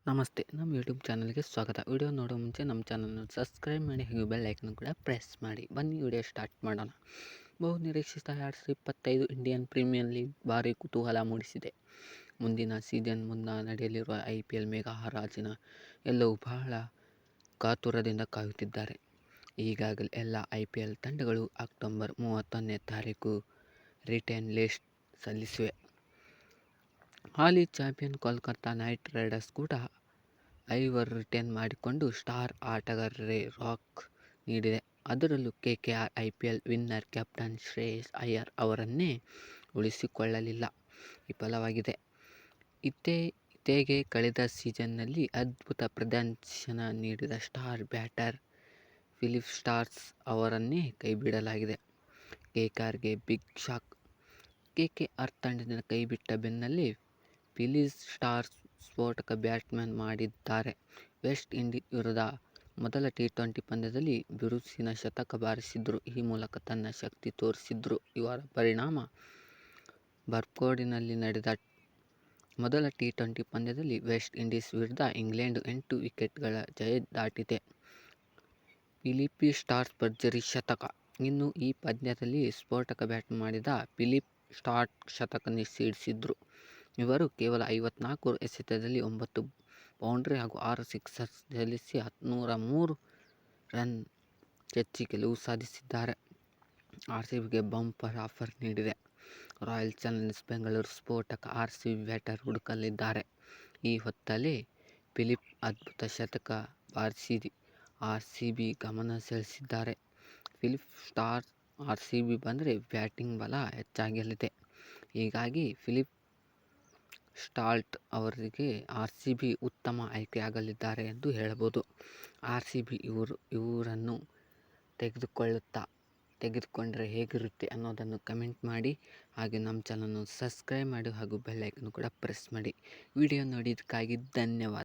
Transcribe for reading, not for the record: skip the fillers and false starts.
ನಮಸ್ತೆ, ನಮ್ಮ ಯೂಟ್ಯೂಬ್ ಚಾನಲ್ಗೆ ಸ್ವಾಗತ. ವಿಡಿಯೋ ನೋಡೋ ಮುಂಚೆ ನಮ್ಮ ಚಾನಲ್ನ ಸಬ್ಸ್ಕ್ರೈಬ್ ಮಾಡಿ ಹಾಗೂ ಬೆಲ್ ಐಕನ್ ಕೂಡ ಪ್ರೆಸ್ ಮಾಡಿ. ಬನ್ನಿ ವಿಡಿಯೋ ಸ್ಟಾರ್ಟ್ ಮಾಡೋಣ. ಬಹು ನಿರೀಕ್ಷಿತ 2025 ಇಂಡಿಯನ್ ಪ್ರೀಮಿಯರ್ ಲೀಗ್ ಭಾರಿ ಕುತೂಹಲ ಮೂಡಿಸಿದೆ. ಮುಂದಿನ ಸೀಸನ್ ಮುನ್ನ ನಡೆಯಲಿರುವ IPL ಮೆಗಾ ಹರಾಜಿನ ಎಲ್ಲವೂ ಬಹಳ ಕಾತುರದಿಂದ ಕಾಯುತ್ತಿದ್ದಾರೆ. ಈಗಾಗಲೇ ಎಲ್ಲ IPL ತಂಡಗಳು ಅಕ್ಟೋಬರ್ 31ನೇ ತಾರೀಕು ರಿಟರ್ನ್ ಲಿಸ್ಟ್ ಸಲ್ಲಿಸಿವೆ. ಹಾಲಿ ಚಾಂಪಿಯನ್ ಕೋಲ್ಕತ್ತಾ ನೈಟ್ ರೈಡರ್ಸ್ ಕೂಡ ಐವರು ರಿಟರ್ನ್ ಮಾಡಿಕೊಂಡು ಸ್ಟಾರ್ ಆಟಗಾರರಿಗೆ ರಾಕ್ ನೀಡಿದೆ. ಅದರಲ್ಲೂ KKR IPL winner captain Shreyas Iyer ಅವರನ್ನೇ ಉಳಿಸಿಕೊಳ್ಳಲಿಲ್ಲ ವಿಫಲವಾಗಿದೆ. ಇತ್ತೀಚೆಗೆ ಕಳೆದ ಸೀಸನ್ನಲ್ಲಿ ಅದ್ಭುತ ಪ್ರದರ್ಶನ ನೀಡಿದ ಸ್ಟಾರ್ ಬ್ಯಾಟರ್ ಫಿಲಿಪ್ ಸ್ಟಾರ್ಕ್ ಅವರನ್ನೇ ಕೈಬಿಡಲಾಗಿದೆ. KKRಗೆ ಬಿಗ್ ಶಾಕ್. KKR ತಂಡದಿಂದ ಕೈಬಿಟ್ಟ ಬೆನ್ನಲ್ಲೇ ಫಿಲಿಪ್ ಸ್ಟಾರ್ಕ್ ಸ್ಫೋಟಕ ಬ್ಯಾಟಿಂಗ್ ಮಾಡಿದ್ದಾರೆ. ವೆಸ್ಟ್ ಇಂಡೀಸ್ ವಿರುದ್ಧ ಮೊದಲ T20 ಪಂದ್ಯದಲ್ಲಿ ಬಿರುಸಿನ ಶತಕ ಬಾರಿಸಿದ್ರು. ಈ ಮೂಲಕ ತನ್ನ ಶಕ್ತಿ ತೋರಿಸಿದ್ರು. ಇವರ ಪರಿಣಾಮ ಬಾರ್ಬಡೋಸ್ನಲ್ಲಿ ನಡೆದ ಮೊದಲ T20 ಪಂದ್ಯದಲ್ಲಿ ವೆಸ್ಟ್ ಇಂಡೀಸ್ ವಿರುದ್ಧ ಇಂಗ್ಲೆಂಡ್ 8 ವಿಕೆಟ್ಗಳ ಜಯ ದಾಟಿದೆ. ಫಿಲಿಪ್ ಸ್ಟಾರ್ಕ್ ಭರ್ಜರಿ ಶತಕ. ಇನ್ನು ಈ ಪಂದ್ಯದಲ್ಲಿ ಸ್ಫೋಟಕ ಬ್ಯಾಟಿಂಗ್ ಮಾಡಿದ ಫಿಲಿಪ್ ಸ್ಟಾರ್ಕ್ ಶತಕ ಸಿಡಿಸಿದ್ರು. ಇವರು ಕೇವಲ 54 ಎಸೆತದಲ್ಲಿ 9 ಬೌಂಡ್ರಿ ಹಾಗೂ 6 ಸಿಕ್ಸರ್ ಸಿಡಿಸಿ 103 ರನ್ ಚೆಚ್ಚಿ ಗೆಲುವು ಸಾಧಿಸಿದ್ದಾರೆ. RCBಗೆ ಬಂಪರ್ ಆಫರ್ ನೀಡಿದೆ. ರಾಯಲ್ ಚಾಲೆಂಜರ್ಸ್ ಬೆಂಗಳೂರು ಸ್ಫೋಟಕ RCB ಬ್ಯಾಟರ್ ಹುಡುಕಲಿದ್ದಾರೆ. ಈ ಹೊತ್ತಲ್ಲೇ ಫಿಲಿಪ್ ಅದ್ಭುತ ಶತಕ ಬಾರಿಸಿ RCB ಗಮನ ಸೆಳೆಸಿದ್ದಾರೆ. ಫಿಲಿಪ್ ಸ್ಟಾರ್ಕ್ RCB ಬಂದರೆ ಬ್ಯಾಟಿಂಗ್ ಬಲ ಹೆಚ್ಚಾಗಲಿದೆ. ಹೀಗಾಗಿ ಫಿಲಿಪ್ ಸ್ಟಾರ್ಕ್ ಅವರಿಗೆ RCB ಉತ್ತಮ ಆಯ್ಕೆಯಾಗಲಿದ್ದಾರೆ ಎಂದು ಹೇಳಬಹುದು. RCB ಇವರನ್ನು ತೆಗೆದುಕೊಂಡರೆ ಹೇಗಿರುತ್ತೆ ಅನ್ನೋದನ್ನು ಕಮೆಂಟ್ ಮಾಡಿ. ಹಾಗೆ ನಮ್ಮ ಚಾನಲ್ನ ಸಬ್ಸ್ಕ್ರೈಬ್ ಮಾಡಿ ಹಾಗೂ ಬೆಲ್ ಐಕನ್ ಕೂಡ ಪ್ರೆಸ್ ಮಾಡಿ. ವಿಡಿಯೋ ನೋಡಿದ್ದಕ್ಕಾಗಿ ಧನ್ಯವಾದ.